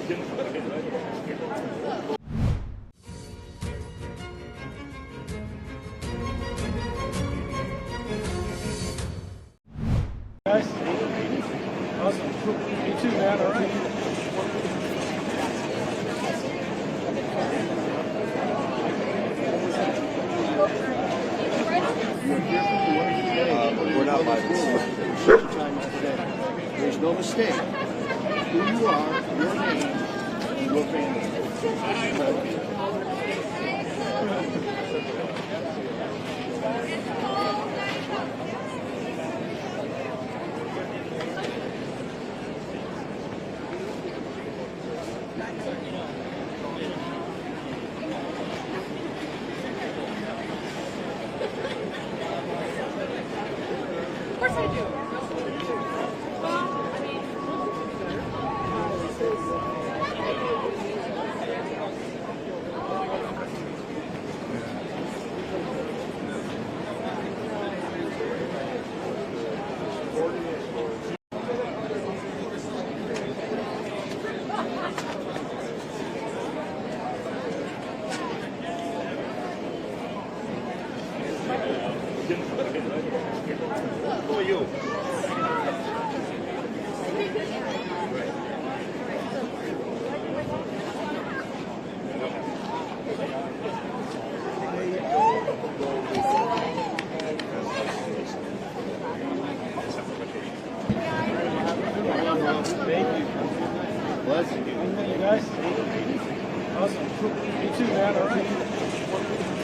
Guys, awesome. You too, man. All right. We're not live. There's no mistake. Who you are, your name, your family. Of course I do. Who are you? Thank you. Bless you. You guys, awesome. You too, man. All right.